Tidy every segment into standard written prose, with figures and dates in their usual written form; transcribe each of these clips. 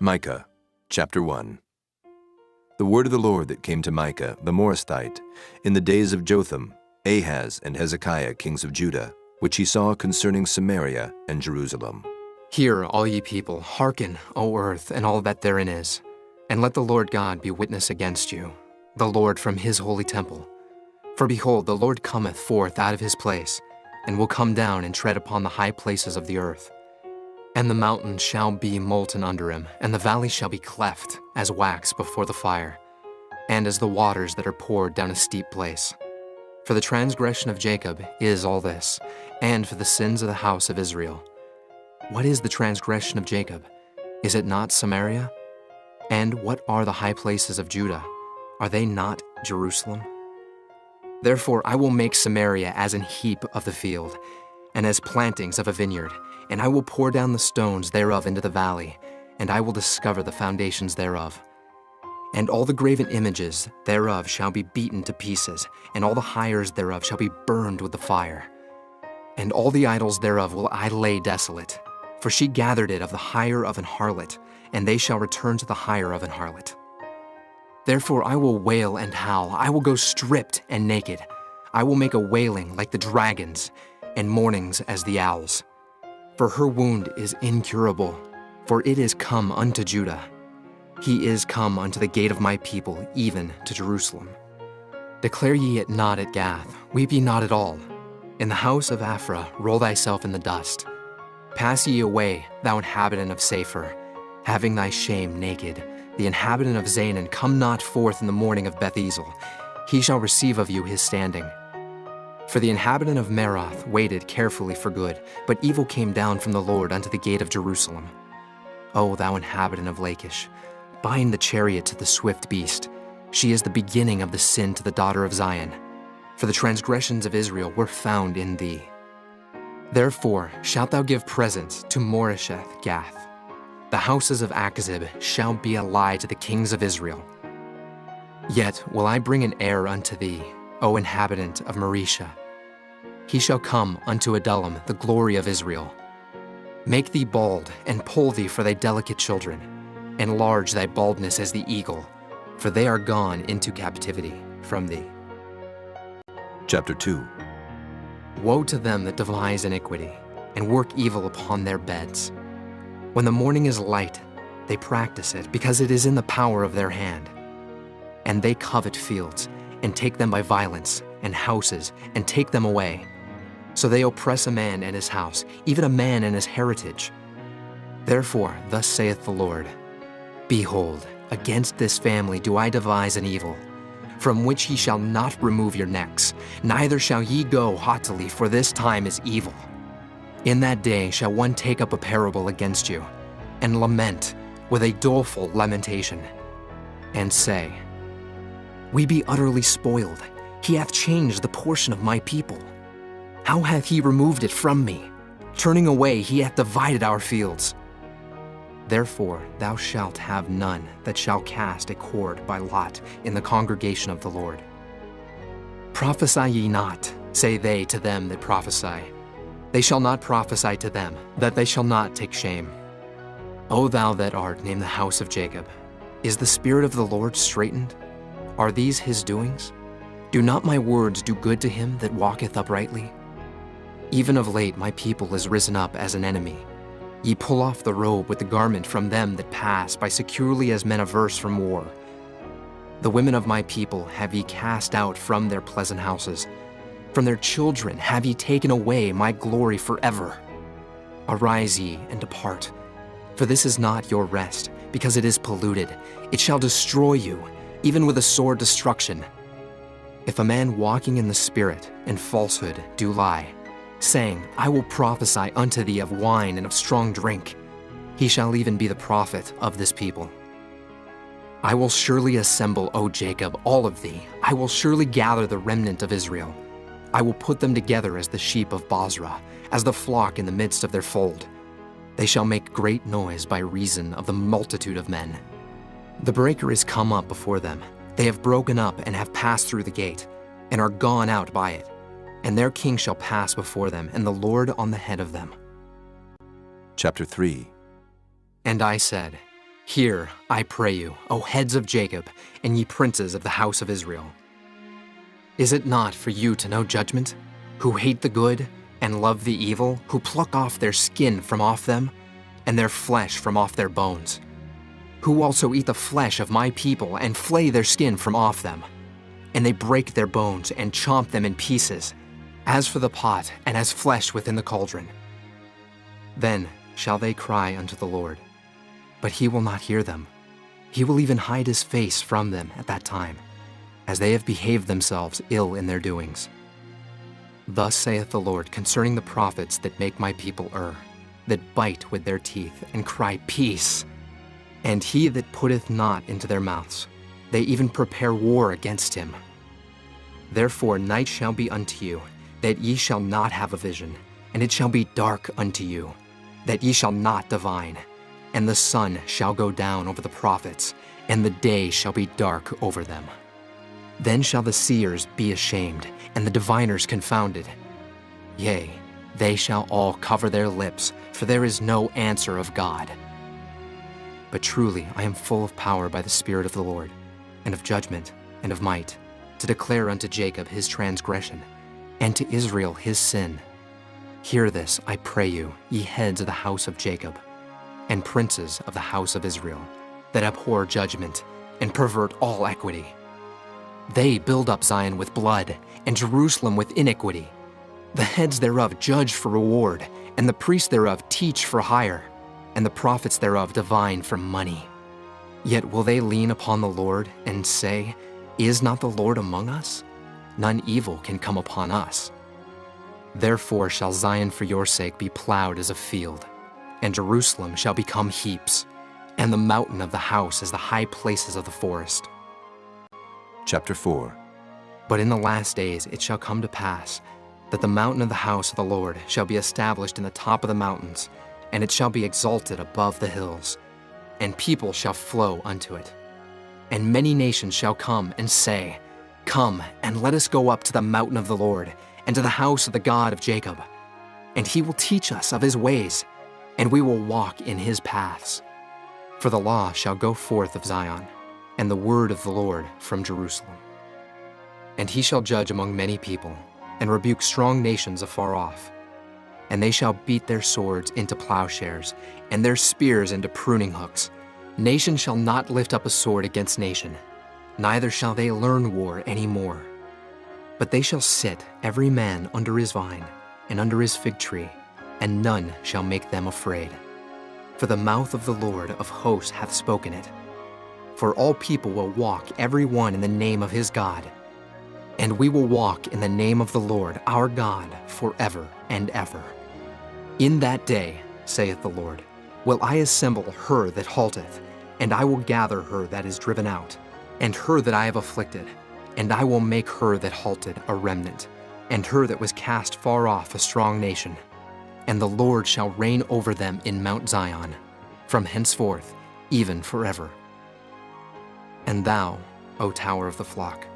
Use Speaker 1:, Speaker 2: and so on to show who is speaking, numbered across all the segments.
Speaker 1: Micah, chapter 1. The word of the Lord that came to Micah, the Morasthite, in the days of Jotham, Ahaz, and Hezekiah, kings of Judah, which he saw concerning Samaria and Jerusalem.
Speaker 2: Hear, all ye people, hearken, O earth, and all that therein is, and let the Lord God be witness against you, the Lord from his holy temple. For behold, the Lord cometh forth out of his place, and will come down and tread upon the high places of the earth. And the mountains shall be molten under him, and the valleys shall be cleft as wax before the fire, and as the waters that are poured down a steep place. For the transgression of Jacob is all this, and for the sins of the house of Israel. What is the transgression of Jacob? Is it not Samaria? And what are the high places of Judah? Are they not Jerusalem? Therefore I will make Samaria as an heap of the field, and as plantings of a vineyard, and I will pour down the stones thereof into the valley, and I will discover the foundations thereof. And all the graven images thereof shall be beaten to pieces, and all the hires thereof shall be burned with the fire. And all the idols thereof will I lay desolate, for she gathered it of the hire of an harlot, and they shall return to the hire of an harlot. Therefore I will wail and howl, I will go stripped and naked. I will make a wailing like the dragons, and mournings as the owls. For her wound is incurable, for it is come unto Judah. He is come unto the gate of my people, even to Jerusalem. Declare ye it not at Gath, weep ye not at all. In the house of Aphrah roll thyself in the dust. Pass ye away, thou inhabitant of Saphir, having thy shame naked. The inhabitant of Zanan, come not forth in the morning of Beth-ezel. He shall receive of you his standing. For the inhabitant of Maroth waited carefully for good, but evil came down from the Lord unto the gate of Jerusalem. O thou inhabitant of Lachish, bind the chariot to the swift beast. She is the beginning of the sin to the daughter of Zion. For the transgressions of Israel were found in thee. Therefore shalt thou give presents to Moresheth Gath. The houses of Achzib shall be a lie to the kings of Israel. Yet will I bring an heir unto thee, O inhabitant of Maresha. He shall come unto Adullam, the glory of Israel. Make thee bald, and poll thee for thy delicate children. Enlarge thy baldness as the eagle, for they are gone into captivity from thee.
Speaker 1: Chapter 2.
Speaker 2: Woe to them that devise iniquity, and work evil upon their beds. When the morning is light, they practice it, because it is in the power of their hand. And they covet fields, and take them by violence, and houses, and take them away. So they oppress a man and his house, even a man and his heritage. Therefore, thus saith the Lord, Behold, against this family do I devise an evil, from which ye shall not remove your necks, neither shall ye go haughtily, for this time is evil. In that day shall one take up a parable against you, and lament with a doleful lamentation, and say, We be utterly spoiled. He hath changed the portion of my people. How hath he removed it from me? Turning away, he hath divided our fields. Therefore thou shalt have none that shall cast a cord by lot in the congregation of the Lord. Prophesy ye not, say they to them that prophesy. They shall not prophesy to them, that they shall not take shame. O thou that art named the house of Jacob, is the spirit of the Lord straitened? Are these his doings? Do not my words do good to him that walketh uprightly? Even of late my people is risen up as an enemy. Ye pull off the robe with the garment from them that pass by securely as men averse from war. The women of my people have ye cast out from their pleasant houses. From their children have ye taken away my glory forever. Arise ye and depart, for this is not your rest, because it is polluted. It shall destroy you, even with a sore destruction. If a man walking in the Spirit and falsehood do lie, saying, I will prophesy unto thee of wine and of strong drink, he shall even be the prophet of this people. I will surely assemble, O Jacob, all of thee. I will surely gather the remnant of Israel. I will put them together as the sheep of Bozrah, as the flock in the midst of their fold. They shall make great noise by reason of the multitude of men. The breaker is come up before them. They have broken up and have passed through the gate, and are gone out by it. And their king shall pass before them, and the Lord on the head of them.
Speaker 1: Chapter 3.
Speaker 2: And I said, Hear, I pray you, O heads of Jacob, and ye princes of the house of Israel. Is it not for you to know judgment, who hate the good and love the evil, who pluck off their skin from off them, and their flesh from off their bones, who also eat the flesh of my people and flay their skin from off them, and they break their bones and chomp them in pieces, as for the pot and as flesh within the cauldron? Then shall they cry unto the Lord, but he will not hear them. He will even hide his face from them at that time, as they have behaved themselves ill in their doings. Thus saith the Lord concerning the prophets that make my people err, that bite with their teeth and cry, Peace! And he that putteth not into their mouths, they even prepare war against him. Therefore night shall be unto you, that ye shall not have a vision, and it shall be dark unto you, that ye shall not divine. And the sun shall go down over the prophets, and the day shall be dark over them. Then shall the seers be ashamed, and the diviners confounded. Yea, they shall all cover their lips, for there is no answer of God. But truly I am full of power by the Spirit of the Lord, and of judgment, and of might, to declare unto Jacob his transgression, and to Israel his sin. Hear this, I pray you, ye heads of the house of Jacob, and princes of the house of Israel, that abhor judgment, and pervert all equity. They build up Zion with blood, and Jerusalem with iniquity. The heads thereof judge for reward, and the priests thereof teach for hire, and the prophets thereof divine for money. Yet will they lean upon the Lord, and say, Is not the Lord among us? None evil can come upon us. Therefore shall Zion for your sake be plowed as a field, and Jerusalem shall become heaps, and the mountain of the house as the high places of the forest.
Speaker 1: Chapter 4.
Speaker 2: But in the last days it shall come to pass that the mountain of the house of the Lord shall be established in the top of the mountains, and it shall be exalted above the hills, and people shall flow unto it. And many nations shall come and say, Come, and let us go up to the mountain of the Lord, and to the house of the God of Jacob. And he will teach us of his ways, and we will walk in his paths. For the law shall go forth of Zion, and the word of the Lord from Jerusalem. And he shall judge among many people, and rebuke strong nations afar off. And they shall beat their swords into plowshares, and their spears into pruning hooks. Nation shall not lift up a sword against nation, neither shall they learn war any more. But they shall sit, every man under his vine, and under his fig tree, and none shall make them afraid. For the mouth of the Lord of hosts hath spoken it. For all people will walk every one in the name of his God. And we will walk in the name of the Lord our God forever and ever. In that day, saith the Lord, will I assemble her that halteth, and I will gather her that is driven out, and her that I have afflicted, and I will make her that halted a remnant, and her that was cast far off a strong nation. And the Lord shall reign over them in Mount Zion, from henceforth, even forever. And thou, O tower of the flock,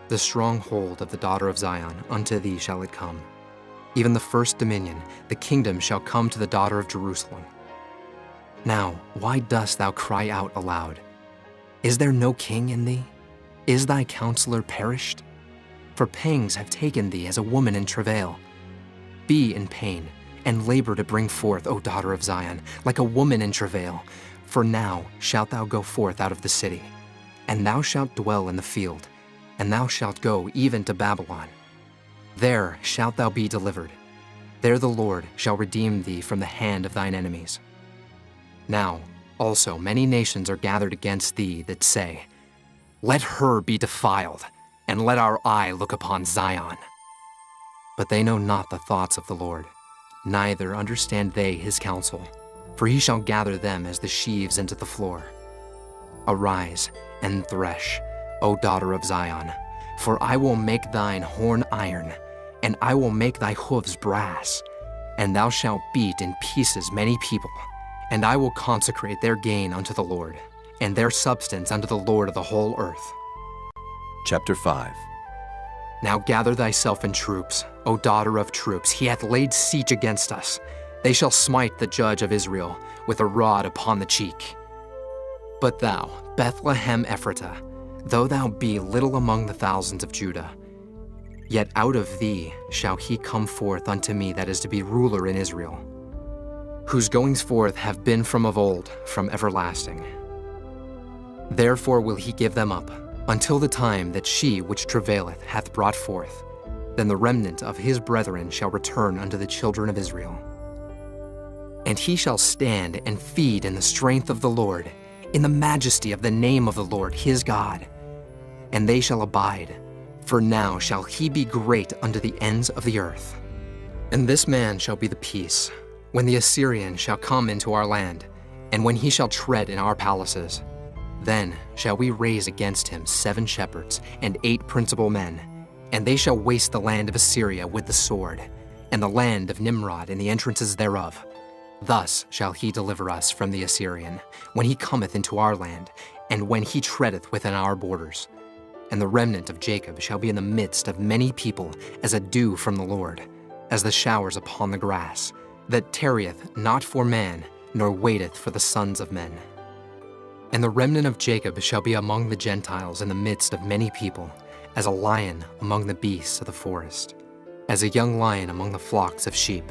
Speaker 2: the stronghold of the daughter of Zion, unto thee shall it come. Even the first dominion, the kingdom shall come to the daughter of Jerusalem. Now, why dost thou cry out aloud? Is there no king in thee? Is thy counselor perished? For pangs have taken thee as a woman in travail. Be in pain, and labor to bring forth, O daughter of Zion, like a woman in travail. For now shalt thou go forth out of the city, and thou shalt dwell in the field, and thou shalt go even to Babylon. There shalt thou be delivered. There the Lord shall redeem thee from the hand of thine enemies. Now also many nations are gathered against thee that say, Let her be defiled, and let our eye look upon Zion. But they know not the thoughts of the Lord, neither understand they his counsel, for he shall gather them as the sheaves into the floor. Arise and thresh, O daughter of Zion, for I will make thine horn iron, and I will make thy hoofs brass, and thou shalt beat in pieces many people, and I will consecrate their gain unto the Lord, and their substance unto the Lord of the whole earth.
Speaker 1: Chapter 5.
Speaker 2: Now gather thyself in troops, O daughter of troops, he hath laid siege against us. They shall smite the judge of Israel with a rod upon the cheek. But thou, Bethlehem Ephratah, though thou be little among the thousands of Judah, yet out of thee shall he come forth unto me that is to be ruler in Israel, whose goings forth have been from of old, from everlasting. Therefore will he give them up, until the time that she which travaileth hath brought forth. Then the remnant of his brethren shall return unto the children of Israel. And he shall stand and feed in the strength of the Lord, in the majesty of the name of the Lord his God. And they shall abide, for now shall he be great unto the ends of the earth. And this man shall be the peace, when the Assyrian shall come into our land, and when he shall tread in our palaces. Then shall we raise against him 7 shepherds and 8 principal men, and they shall waste the land of Assyria with the sword, and the land of Nimrod and the entrances thereof. Thus shall he deliver us from the Assyrian, when he cometh into our land, and when he treadeth within our borders. And the remnant of Jacob shall be in the midst of many people, as a dew from the Lord, as the showers upon the grass, that tarrieth not for man, nor waiteth for the sons of men. And the remnant of Jacob shall be among the Gentiles in the midst of many people, as a lion among the beasts of the forest, as a young lion among the flocks of sheep,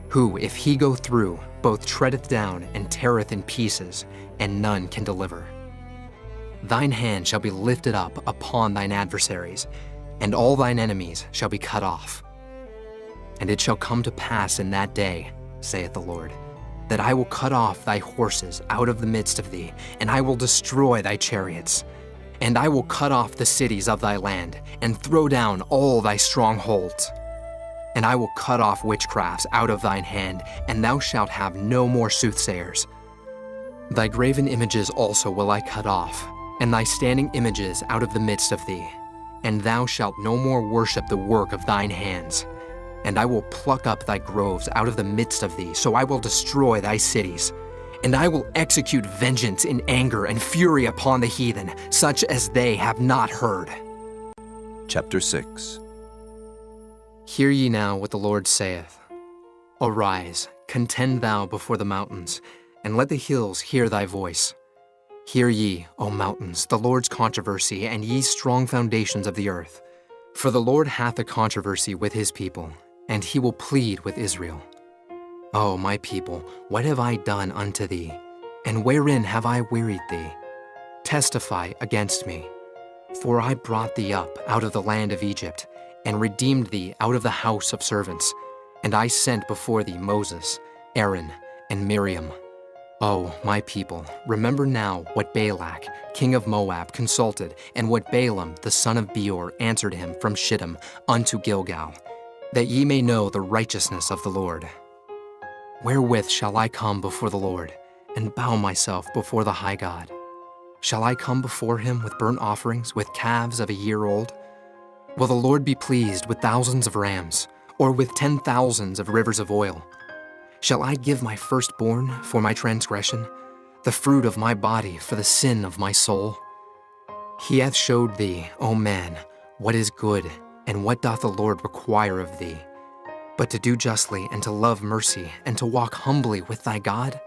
Speaker 2: who, if he go through, both treadeth down and teareth in pieces, and none can deliver. Thine hand shall be lifted up upon thine adversaries, and all thine enemies shall be cut off. And it shall come to pass in that day, saith the Lord, that I will cut off thy horses out of the midst of thee, and I will destroy thy chariots. And I will cut off the cities of thy land, and throw down all thy strongholds. And I will cut off witchcrafts out of thine hand, and thou shalt have no more soothsayers. Thy graven images also will I cut off, and thy standing images out of the midst of thee. And thou shalt no more worship the work of thine hands. And I will pluck up thy groves out of the midst of thee, so I will destroy thy cities. And I will execute vengeance in anger and fury upon the heathen, such as they have not heard.
Speaker 1: Chapter 6.
Speaker 2: Hear ye now what the Lord saith. Arise, contend thou before the mountains, and let the hills hear thy voice. Hear ye, O mountains, the Lord's controversy, and ye strong foundations of the earth. For the Lord hath a controversy with his people, and he will plead with Israel. O my people, what have I done unto thee? And wherein have I wearied thee? Testify against me. For I brought thee up out of the land of Egypt, and redeemed thee out of the house of servants. And I sent before thee Moses, Aaron, and Miriam. O my people, remember now what Balak, king of Moab, consulted, and what Balaam, the son of Beor, answered him from Shittim unto Gilgal, that ye may know the righteousness of the Lord. Wherewith shall I come before the Lord, and bow myself before the high God? Shall I come before him with burnt offerings, with calves of a year old? Will the Lord be pleased with thousands of rams, or with 10,000s of rivers of oil? Shall I give my firstborn for my transgression, the fruit of my body for the sin of my soul? He hath showed thee, O man, what is good, and what doth the Lord require of thee, but to do justly, and to love mercy, and to walk humbly with thy God?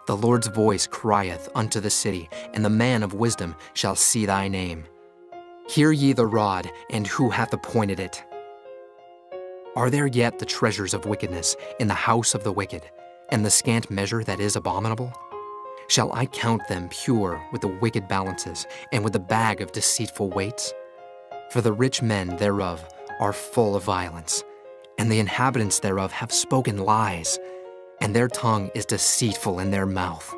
Speaker 2: The Lord's voice crieth unto the city, and the man of wisdom shall see thy name. Hear ye the rod, and who hath appointed it? Are there yet the treasures of wickedness in the house of the wicked, and the scant measure that is abominable? Shall I count them pure with the wicked balances, and with the bag of deceitful weights? For the rich men thereof are full of violence, and the inhabitants thereof have spoken lies, and their tongue is deceitful in their mouth.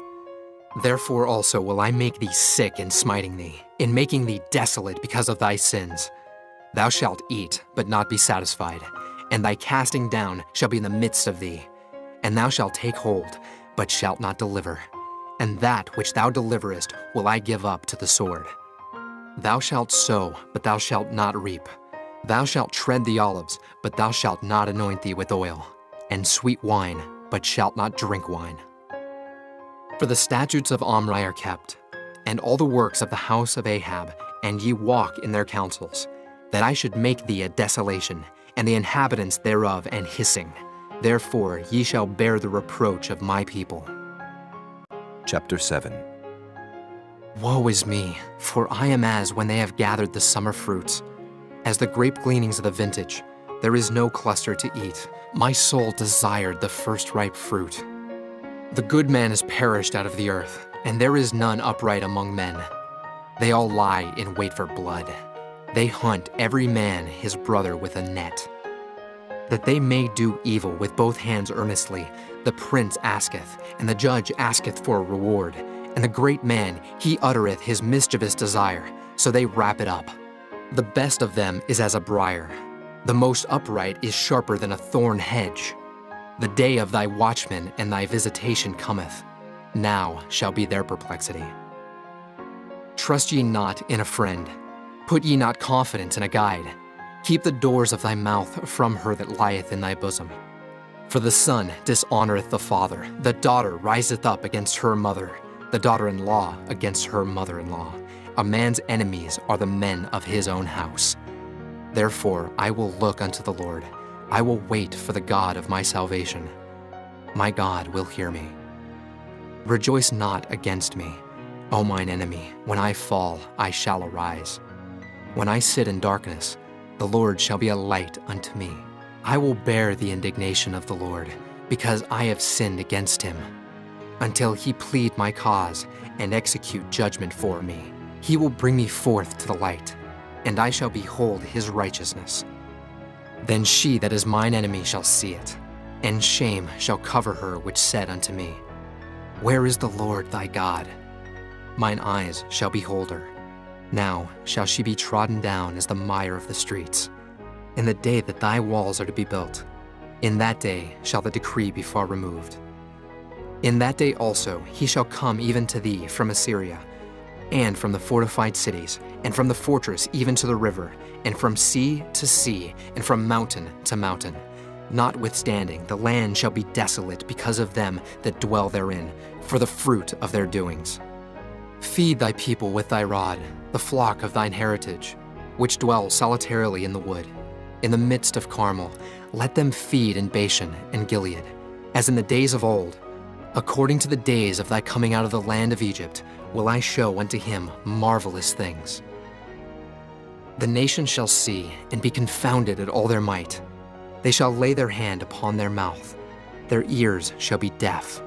Speaker 2: Therefore also will I make thee sick in smiting thee, in making thee desolate because of thy sins. Thou shalt eat, but not be satisfied, and thy casting down shall be in the midst of thee. And thou shalt take hold, but shalt not deliver. And that which thou deliverest will I give up to the sword. Thou shalt sow, but thou shalt not reap. Thou shalt tread the olives, but thou shalt not anoint thee with oil, and sweet wine, but shalt not drink wine. For the statutes of Omri are kept, and all the works of the house of Ahab, and ye walk in their counsels, that I should make thee a desolation, and the inhabitants thereof an hissing. Therefore ye shall bear the reproach of my people.
Speaker 1: Chapter 7.
Speaker 2: Woe is me, for I am as when they have gathered the summer fruits. As the grape gleanings of the vintage, there is no cluster to eat. My soul desired the first ripe fruit. The good man is perished out of the earth, and there is none upright among men. They all lie in wait for blood. They hunt every man his brother with a net. That they may do evil with both hands earnestly, the prince asketh, and the judge asketh for a reward. And the great man, he uttereth his mischievous desire, so they wrap it up. The best of them is as a briar. The most upright is sharper than a thorn hedge. The day of thy watchman and thy visitation cometh. Now shall be their perplexity. Trust ye not in a friend. Put ye not confidence in a guide. Keep the doors of thy mouth from her that lieth in thy bosom. For the son dishonoreth the father, the daughter riseth up against her mother, the daughter-in-law against her mother-in-law. A man's enemies are the men of his own house. Therefore I will look unto the Lord. I will wait for the God of my salvation. My God will hear me. Rejoice not against me, O mine enemy. When I fall, I shall arise. When I sit in darkness, the Lord shall be a light unto me. I will bear the indignation of the Lord, because I have sinned against him. Until he plead my cause and execute judgment for me, he will bring me forth to the light, and I shall behold his righteousness. Then she that is mine enemy shall see it, and shame shall cover her which said unto me, Where is the Lord thy God? Mine eyes shall behold her. Now shall she be trodden down as the mire of the streets. In the day that thy walls are to be built, in that day shall the decree be far removed. In that day also he shall come even to thee from Assyria, and from the fortified cities, and from the fortress even to the river, and from sea to sea, and from mountain to mountain. Notwithstanding, the land shall be desolate because of them that dwell therein, for the fruit of their doings. Feed thy people with thy rod, the flock of thine heritage, which dwell solitarily in the wood. In the midst of Carmel, let them feed in Bashan and Gilead, as in the days of old. According to the days of thy coming out of the land of Egypt, will I show unto him marvelous things. The nations shall see and be confounded at all their might. They shall lay their hand upon their mouth. Their ears shall be deaf.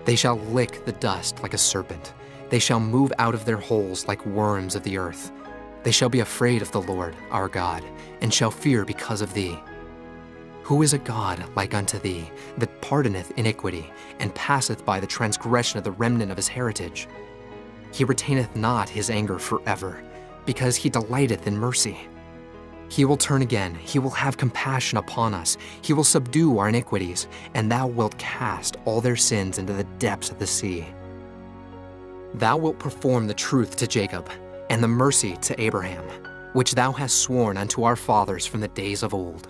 Speaker 2: They shall lick the dust like a serpent. They shall move out of their holes like worms of the earth. They shall be afraid of the Lord our God, and shall fear because of thee. Who is a God like unto thee, that pardoneth iniquity, and passeth by the transgression of the remnant of his heritage? He retaineth not his anger forever, because he delighteth in mercy. He will turn again, he will have compassion upon us, he will subdue our iniquities, and thou wilt cast all their sins into the depths of the sea. Thou wilt perform the truth to Jacob, and the mercy to Abraham, which thou hast sworn unto our fathers from the days of old.